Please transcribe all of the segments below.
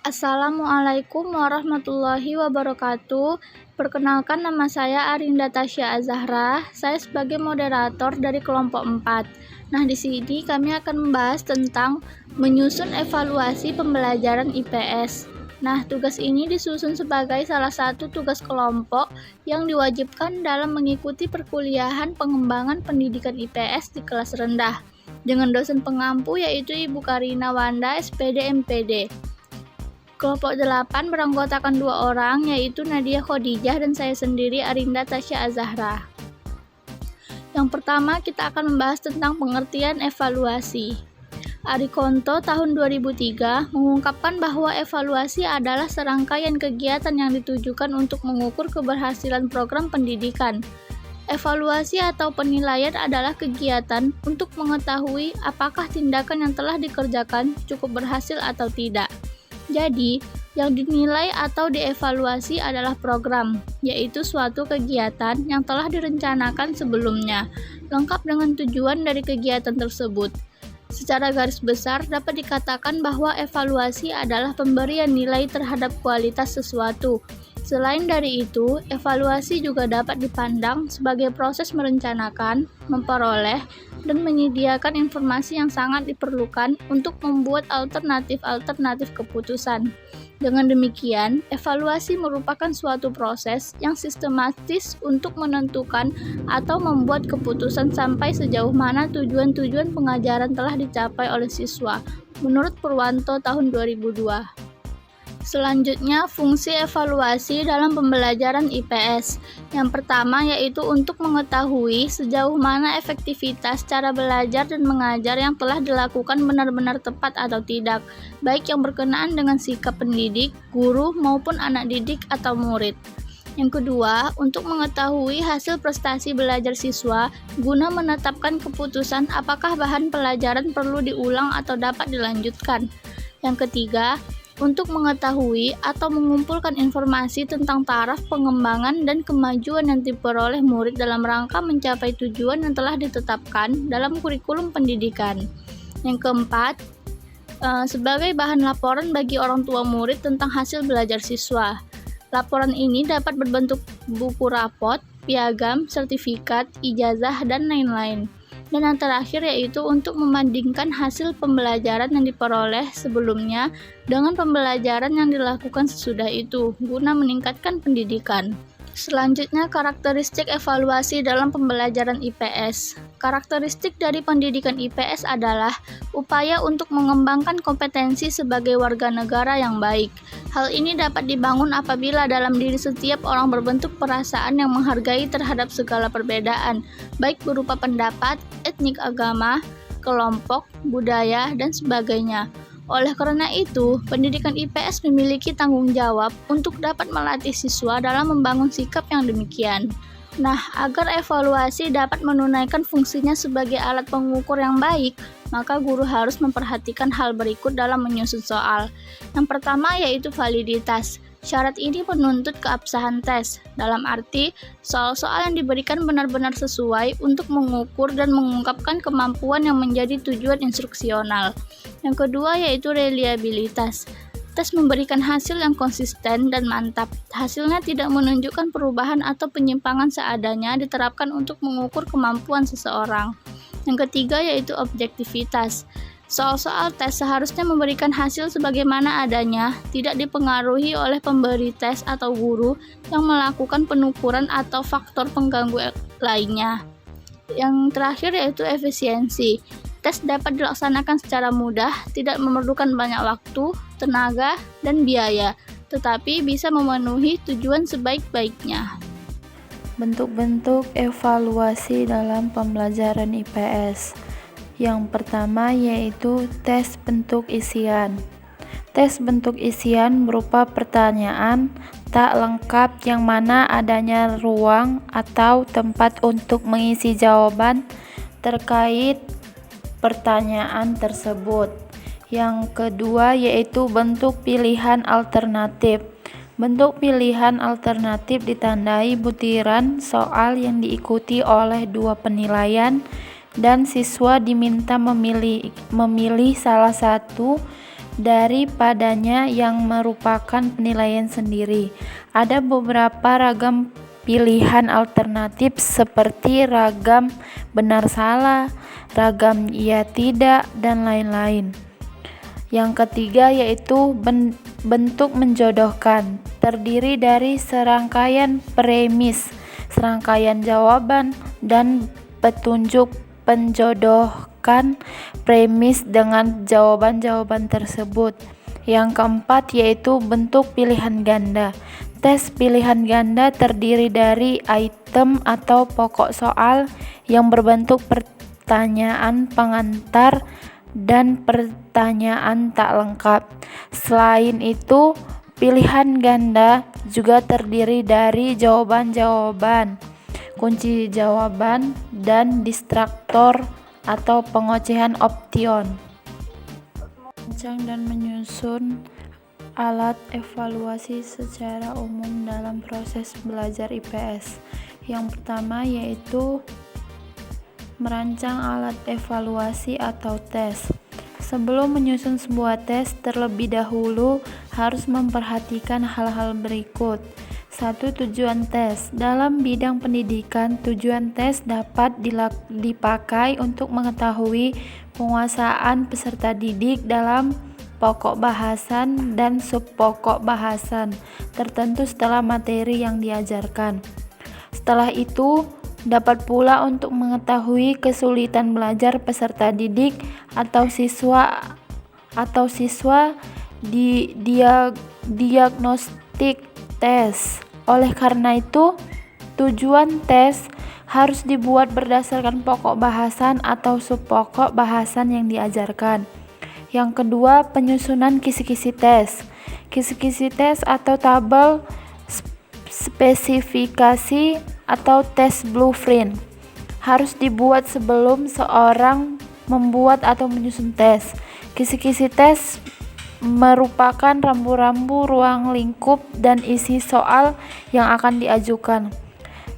Assalamualaikum warahmatullahi wabarakatuh. Perkenalkan, nama saya Arinda Tasya Azahra. Saya sebagai moderator dari kelompok 4. Nah, di sini kami akan membahas tentang menyusun evaluasi pembelajaran IPS. Nah, tugas ini disusun sebagai salah satu tugas kelompok yang diwajibkan dalam mengikuti perkuliahan pengembangan pendidikan IPS di kelas rendah dengan dosen pengampu yaitu Ibu Karina Wanda, SPD MPD. Kelompok 8 beranggotakan 2 orang, yaitu Nadia Khadijah dan saya sendiri, Arinda Tasya Azahra. Yang pertama, kita akan membahas tentang pengertian evaluasi. Ari Konto tahun 2003 mengungkapkan bahwa evaluasi adalah serangkaian kegiatan yang ditujukan untuk mengukur keberhasilan program pendidikan. Evaluasi atau penilaian adalah kegiatan untuk mengetahui apakah tindakan yang telah dikerjakan cukup berhasil atau tidak. Jadi, yang dinilai atau dievaluasi adalah program, yaitu suatu kegiatan yang telah direncanakan sebelumnya, lengkap dengan tujuan dari kegiatan tersebut. Secara garis besar, dapat dikatakan bahwa evaluasi adalah pemberian nilai terhadap kualitas sesuatu. Selain dari itu, evaluasi juga dapat dipandang sebagai proses merencanakan, memperoleh, dan menyediakan informasi yang sangat diperlukan untuk membuat alternatif-alternatif keputusan. Dengan demikian, evaluasi merupakan suatu proses yang sistematis untuk menentukan atau membuat keputusan sampai sejauh mana tujuan-tujuan pengajaran telah dicapai oleh siswa, menurut Purwanto tahun 2002. Selanjutnya, fungsi evaluasi dalam pembelajaran IPS. Yang pertama yaitu untuk mengetahui sejauh mana efektivitas cara belajar dan mengajar yang telah dilakukan benar-benar tepat atau tidak, baik yang berkenaan dengan sikap pendidik, guru, maupun anak didik atau murid. Yang kedua, untuk mengetahui hasil prestasi belajar siswa guna menetapkan keputusan apakah bahan pelajaran perlu diulang atau dapat dilanjutkan. Yang ketiga, untuk mengetahui atau mengumpulkan informasi tentang taraf pengembangan dan kemajuan yang diperoleh murid dalam rangka mencapai tujuan yang telah ditetapkan dalam kurikulum pendidikan. Yang keempat, sebagai bahan laporan bagi orang tua murid tentang hasil belajar siswa. Laporan ini dapat berbentuk buku rapot, piagam, sertifikat, ijazah, dan lain-lain. Dan yang terakhir yaitu untuk membandingkan hasil pembelajaran yang diperoleh sebelumnya dengan pembelajaran yang dilakukan sesudah itu, guna meningkatkan pendidikan. Selanjutnya, karakteristik evaluasi dalam pembelajaran IPS. Karakteristik dari pendidikan IPS adalah upaya untuk mengembangkan kompetensi sebagai warga negara yang baik. Hal ini dapat dibangun apabila dalam diri setiap orang berbentuk perasaan yang menghargai terhadap segala perbedaan, baik berupa pendapat, etnik, agama, kelompok, budaya, dan sebagainya. Oleh karena itu, pendidikan IPS memiliki tanggung jawab untuk dapat melatih siswa dalam membangun sikap yang demikian. Nah, agar evaluasi dapat menunaikan fungsinya sebagai alat pengukur yang baik, maka guru harus memperhatikan hal berikut dalam menyusun soal. Yang pertama yaitu validitas. Syarat ini menuntut keabsahan tes, dalam arti soal-soal yang diberikan benar-benar sesuai untuk mengukur dan mengungkapkan kemampuan yang menjadi tujuan instruksional. Yang kedua yaitu reliabilitas. Tes memberikan hasil yang konsisten dan mantap. Hasilnya tidak menunjukkan perubahan atau penyimpangan seadanya diterapkan untuk mengukur kemampuan seseorang. Yang ketiga yaitu objektivitas. Soal-soal tes seharusnya memberikan hasil sebagaimana adanya, tidak dipengaruhi oleh pemberi tes atau guru yang melakukan penukuran atau faktor pengganggu lainnya. Yang terakhir yaitu efisiensi. Tes dapat dilaksanakan secara mudah, tidak memerlukan banyak waktu, tenaga, dan biaya, tetapi bisa memenuhi tujuan sebaik-baiknya. Bentuk-bentuk evaluasi dalam pembelajaran IPS. Yang pertama yaitu tes bentuk isian. Tes bentuk isian berupa pertanyaan tak lengkap yang mana adanya ruang atau tempat untuk mengisi jawaban terkait pertanyaan tersebut. Yang kedua yaitu bentuk pilihan alternatif. Bentuk pilihan alternatif ditandai butiran soal yang diikuti oleh 2 penilaian dan siswa diminta memilih salah satu daripadanya yang merupakan penilaian sendiri. Ada beberapa ragam pilihan alternatif seperti ragam benar salah, ragam iya tidak, dan lain-lain. Yang ketiga yaitu bentuk menjodohkan, terdiri dari serangkaian premis, serangkaian jawaban, dan petunjuk penjodohkan premis dengan jawaban-jawaban tersebut. Yang keempat yaitu bentuk pilihan ganda. Tes pilihan ganda terdiri dari item atau pokok soal yang berbentuk pertanyaan pengantar dan pertanyaan tak lengkap. Selain itu, pilihan ganda juga terdiri dari jawaban-jawaban, kunci jawaban, dan distraktor atau pengocehan option. Merancang dan menyusun alat evaluasi secara umum dalam proses belajar IPS. Yang pertama yaitu merancang alat evaluasi atau tes. Sebelum menyusun sebuah tes, terlebih dahulu harus memperhatikan hal-hal berikut. 1. Tujuan tes. Dalam bidang pendidikan, tujuan tes dapat dipakai untuk mengetahui penguasaan peserta didik dalam pokok bahasan dan subpokok bahasan tertentu setelah materi yang diajarkan. Setelah itu, dapat pula untuk mengetahui kesulitan belajar peserta didik atau siswa di diagnostik tes. Oleh karena itu, tujuan tes harus dibuat berdasarkan pokok bahasan atau subpokok bahasan yang diajarkan. Yang kedua, penyusunan kisi-kisi tes. Kisi-kisi tes atau tabel spesifikasi atau tes blueprint harus dibuat sebelum seorang membuat atau menyusun tes. Kisi-kisi tes merupakan rambu-rambu ruang lingkup dan isi soal yang akan diajukan,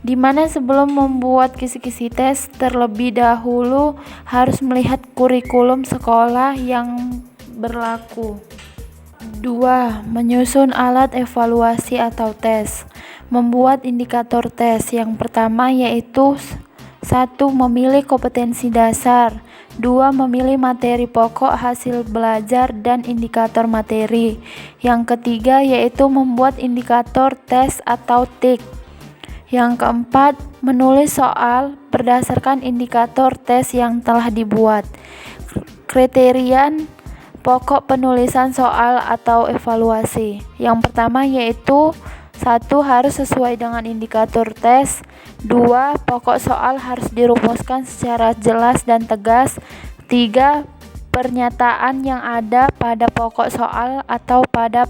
di mana sebelum membuat kisi-kisi tes terlebih dahulu harus melihat kurikulum sekolah yang berlaku. 2. Menyusun alat evaluasi atau tes. Membuat indikator tes. Yang pertama yaitu 1. Memilih kompetensi dasar. 2. Memilih materi pokok, hasil belajar, dan indikator materi. Yang ketiga yaitu membuat indikator tes atau tik. Yang keempat, menulis soal berdasarkan indikator tes yang telah dibuat. Kriterian pokok penulisan soal atau evaluasi. Yang pertama yaitu 1. Harus sesuai dengan indikator tes. 2. Pokok soal harus dirumuskan secara jelas dan tegas. 3. Pernyataan yang ada pada pokok soal atau pada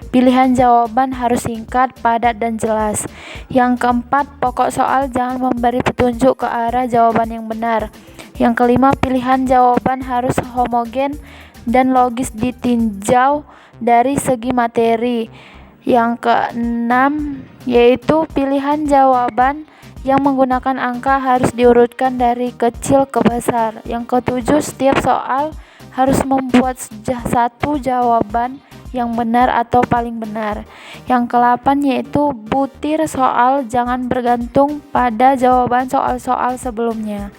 pilihan jawaban harus singkat, padat, dan jelas. Yang keempat, pokok soal jangan memberi petunjuk ke arah jawaban yang benar. Yang kelima, pilihan jawaban harus homogen dan logis ditinjau dari segi materi. Yang keenam, yaitu pilihan jawaban yang menggunakan angka harus diurutkan dari kecil ke besar. Yang ketujuh, setiap soal harus membuat satu jawaban yang benar atau paling benar. Yang ke-8 yaitu butir soal jangan bergantung pada jawaban soal-soal sebelumnya.